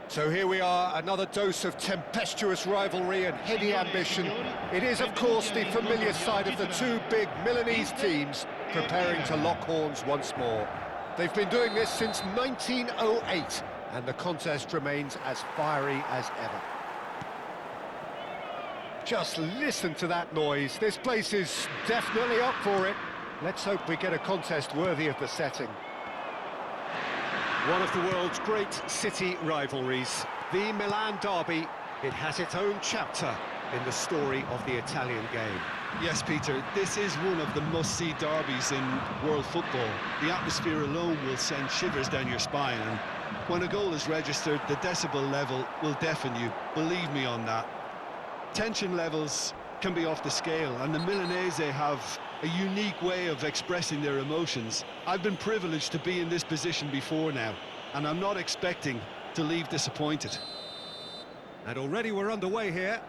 So here we are, another dose of tempestuous rivalry and heady ambition. It is, of course, the familiar side of the two big Milanese teams preparing to lock horns once more. They've been doing this since 1908, and the contest remains as fiery as ever. Just listen to that noise. This place is definitely up for it. Let's hope we get a contest worthy of the setting. One of the world's great city rivalries, the Milan derby. It has its own chapter in the story of the Italian game. Yes, Peter, this is one of the must-see derbies in world football. The atmosphere alone will send shivers down your spine, and when a goal is registered, the decibel level will deafen you. Believe me on that. Tension levels can be off the scale, and the Milanese have a unique way of expressing their emotions. I've been privileged to be in this position before now, and I'm not expecting to leave disappointed. And already we're underway here.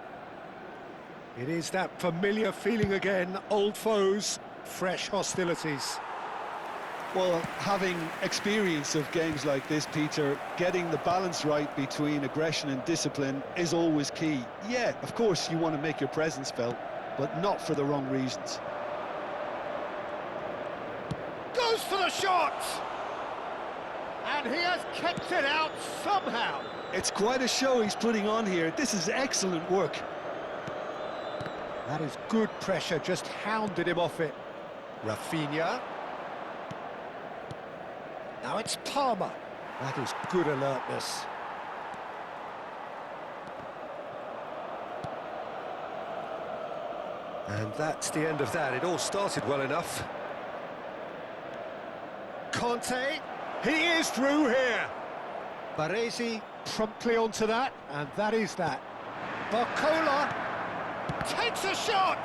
It is that familiar feeling again, old foes, fresh hostilities. Well, having experience of games like this, Peter, getting the balance right between aggression and discipline is always key. Yeah, of course you want to make your presence felt, but not for the wrong reasons. Goes for the shot! And he has kept it out somehow. It's quite a show he's putting on here. This is excellent work. That is good pressure, just hounded him off it. Rafinha. Now it's Palmer. That is good alertness. And that's the end of that. It all started well enough. Conte, he is through here. Baresi promptly onto that, and that is that. Barcola takes a shot!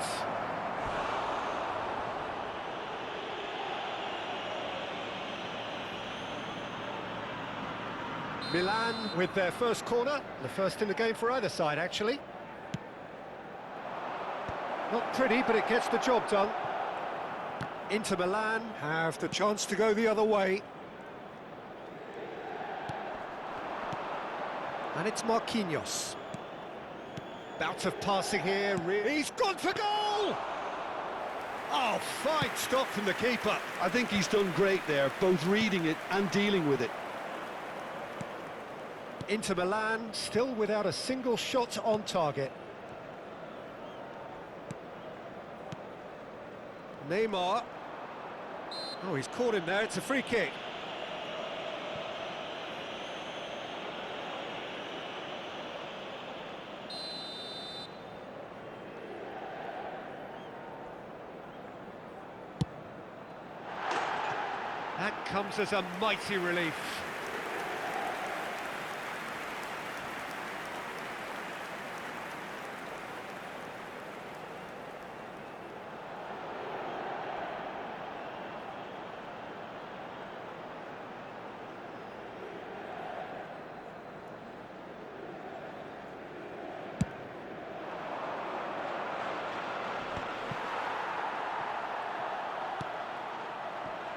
Milan with their first corner, the first in the game for either side, actually. Not pretty, but it gets the job done. Inter Milan have the chance to go the other way. And it's Marquinhos. Bout of passing here, he's gone for goal! Oh, fine stop from the keeper. I think he's done great there, both reading it and dealing with it. Inter Milan still without a single shot on target. Neymar. Oh, he's caught him there, it's a free kick. That comes as a mighty relief.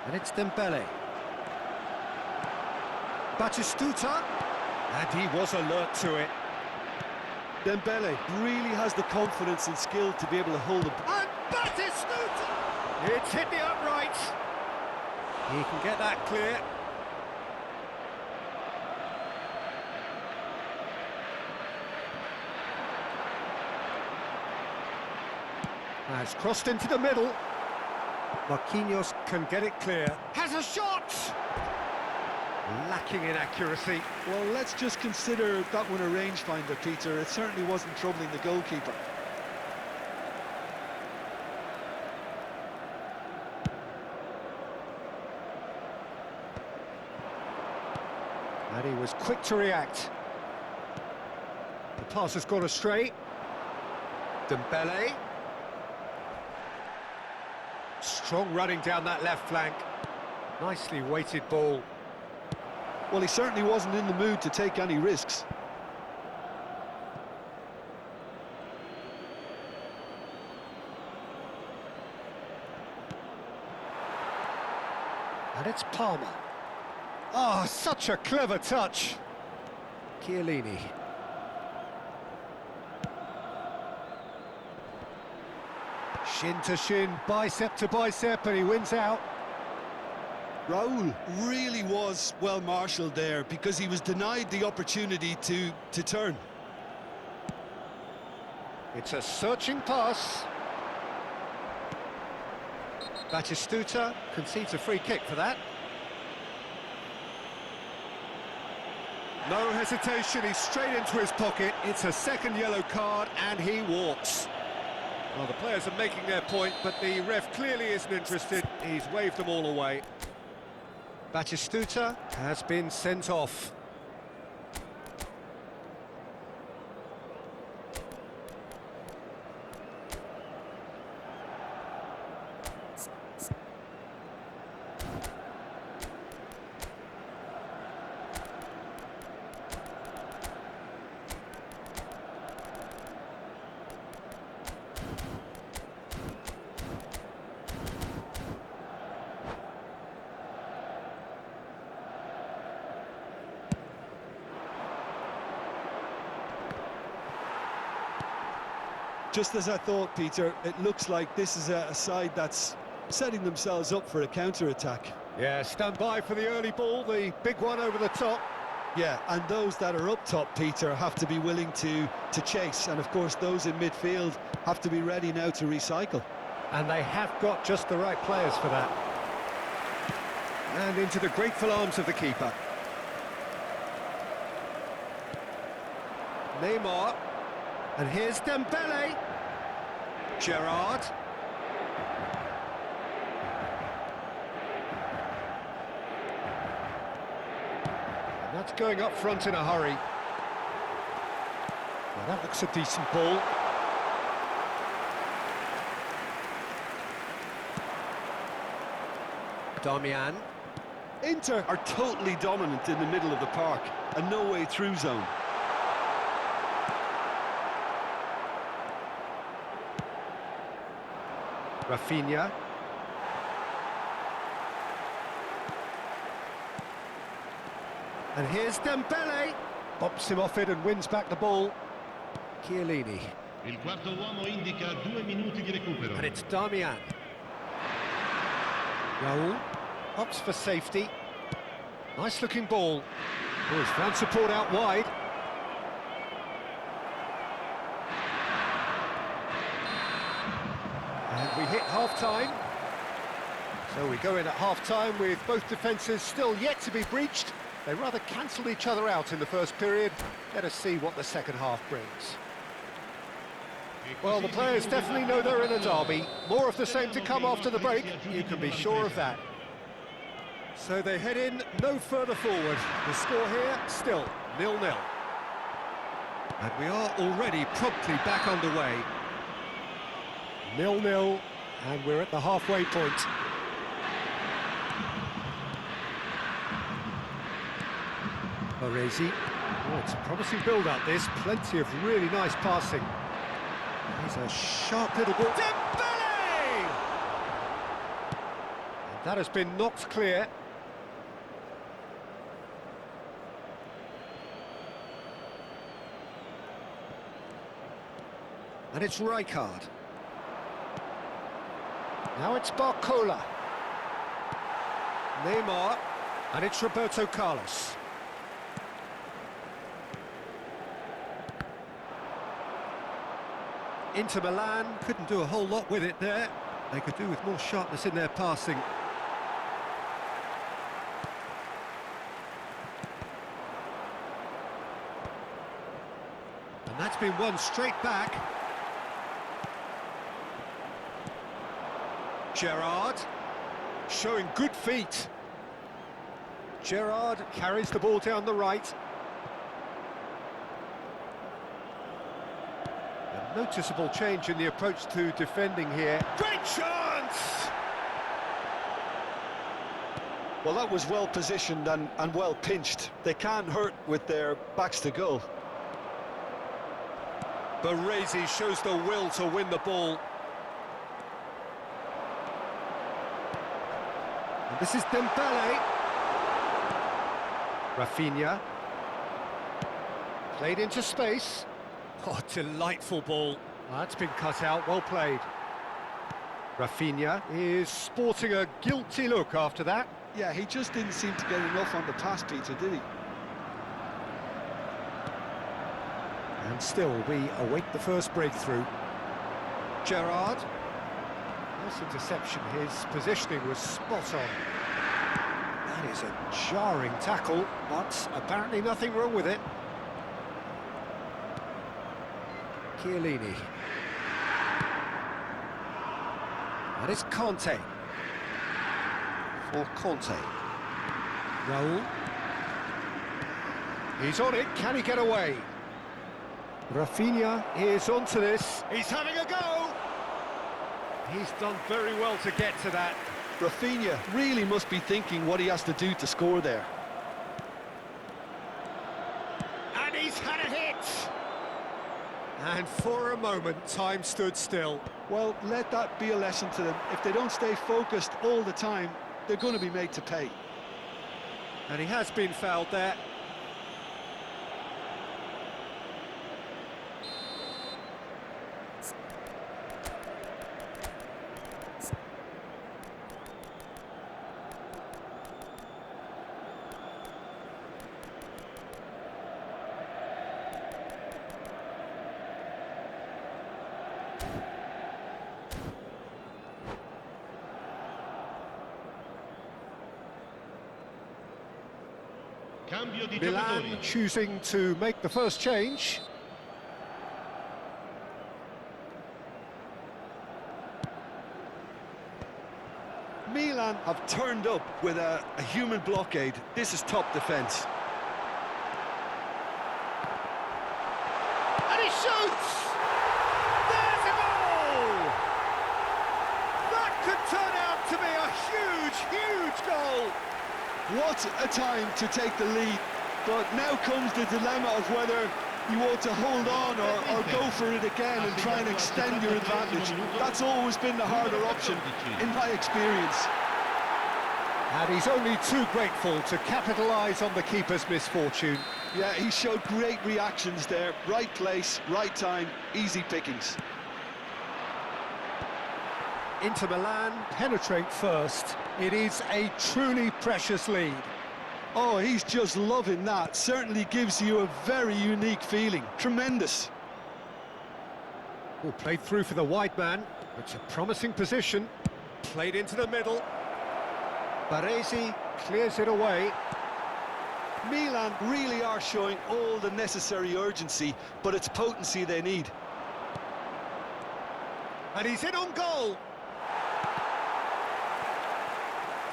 And it's Dembele. Batistuta. And he was alert to it. Dembele really has the confidence and skill to be able to hold it. And Batistuta! It's hit the upright. He can get that clear. Now it's crossed into the middle. Marquinhos can get it clear. Has a shot! Lacking in accuracy. Well, let's just consider that one a rangefinder, Peter. It certainly wasn't troubling the goalkeeper. And he was quick to react. The pass has gone astray. Dembele. Strong running down that left flank. Nicely weighted ball. Well, he certainly wasn't in the mood to take any risks. And it's Palmer. Oh, such a clever touch. Chiellini. Shin to shin, bicep to bicep, and he wins out. Raul really was well marshalled there because he was denied the opportunity to turn. It's a searching pass. Batistuta concedes a free kick for that. No hesitation, he's straight into his pocket. It's a second yellow card and he walks. Well, the players are making their point, but the ref clearly isn't interested. He's waved them all away. Batistuta has been sent off. Just as I thought, Peter, it looks like this is a side that's setting themselves up for a counter-attack. Yeah, stand by for the early ball, the big one over the top. Yeah, and those that are up top, Peter, have to be willing to chase. And, of course, those in midfield have to be ready now to recycle. And they have got just the right players for that. And into the grateful arms of the keeper. Neymar. And here's Dembele. Gerrard. And that's going up front in a hurry. Well, that looks a decent ball. Darmian. Inter are totally dominant in the middle of the park, a no-way through zone. Rafinha. And here's Dembele. Bops him off it and wins back the ball. Chiellini. Il quarto uomo indica 2 minuti di recupero. And it's Darmian. Raul opts for safety. Nice looking ball. Oh, he's found support out wide. And we hit half-time. So we go in at half-time with both defences still yet to be breached. They rather cancelled each other out in the first period. Let us see what the second half brings. Well, the players definitely know they're in a derby. More of the same to come after the break, you can be sure of that. So they head in no further forward. The score here, still 0-0. And we are already promptly back underway. 0-0, and we're at the halfway point. Baresi. Oh, it's a promising build-up, this. Plenty of really nice passing. He's a sharp little ball. Dembele! And that has been knocked clear. And it's Rijkaard. Now it's Barcola. Neymar. And it's Roberto Carlos. Inter Milan couldn't do a whole lot with it there. They could do with more sharpness in their passing. And that's been won straight back. Gerrard, showing good feet. Gerrard carries the ball down the right. A noticeable change in the approach to defending here. Great chance! Well, that was well positioned and well pinched. They can't hurt with their backs to goal. Baresi shows the will to win the ball. And this is Dembele. Rafinha. Played into space. Oh, delightful ball. That's been cut out, well played. Rafinha is sporting a guilty look after that. Yeah, he just didn't seem to get enough on the pass, Peter, did he? And still, we await the first breakthrough. Gerrard. Nice interception, his positioning was spot on. That is a jarring tackle, but apparently nothing wrong with it. Chiellini. That is Conte. For Conte. Raul. He's on it, can he get away? Rafinha is onto this. He's having a go! He's done very well to get to that. Rafinha really must be thinking what he has to do to score there. And he's had a hit! And for a moment, time stood still. Well, let that be a lesson to them. If they don't stay focused all the time, they're going to be made to pay. And he has been fouled there. Cambio di Milan giocatori. choosing to make the first change. Milan have turned up with a human blockade. This is top defence. And he shoots! There's a goal! That could turn out to be a huge, huge goal! What a time to take the lead. But now comes the dilemma of whether you want to hold on or go for it again and try and extend your advantage. That's always been the harder option, in my experience. And he's only too grateful to capitalise on the keeper's misfortune. Yeah, he showed great reactions there. Right place, right time, easy pickings. Inter Milan penetrate first. It is a truly precious lead. Oh, he's just loving that. Certainly gives you a very unique feeling. Tremendous. Oh, played through for the wide man. It's a promising position. Played into the middle. Baresi clears it away. Milan really are showing all the necessary urgency, but it's potency they need. And he's in on goal.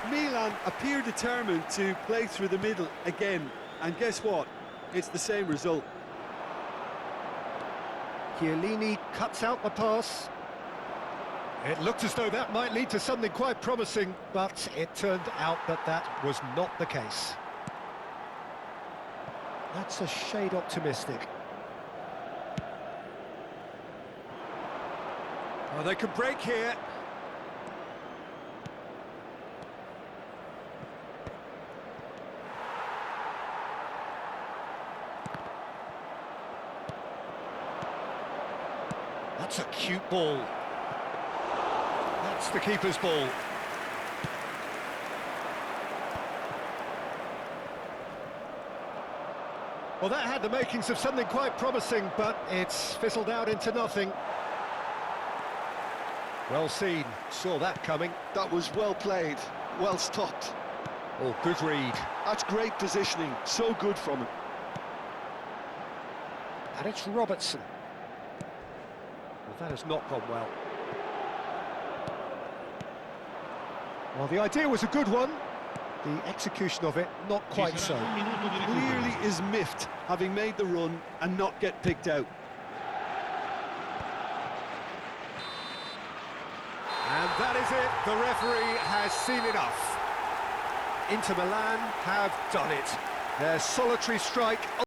Milan appear determined to play through the middle again, and guess what? It's the same result. Chiellini cuts out the pass. It looked as though that might lead to something quite promising, but it turned out that that was not the case. That's a shade optimistic. Oh, they could break here. That's a cute ball. That's the keeper's ball. Well, that had the makings of something quite promising, but it's fizzled out into nothing. Well seen, saw that coming. That was well played, well stopped. Oh, good read. That's great positioning, so good from him. And it's Robertson. Well, that has not gone well. Well, the idea was a good one. The execution of it, not quite so. Un minuto di recupero. Clearly is miffed, having made the run and not get picked out. And that is it. The referee has seen enough. Inter Milan have done it. Their solitary strike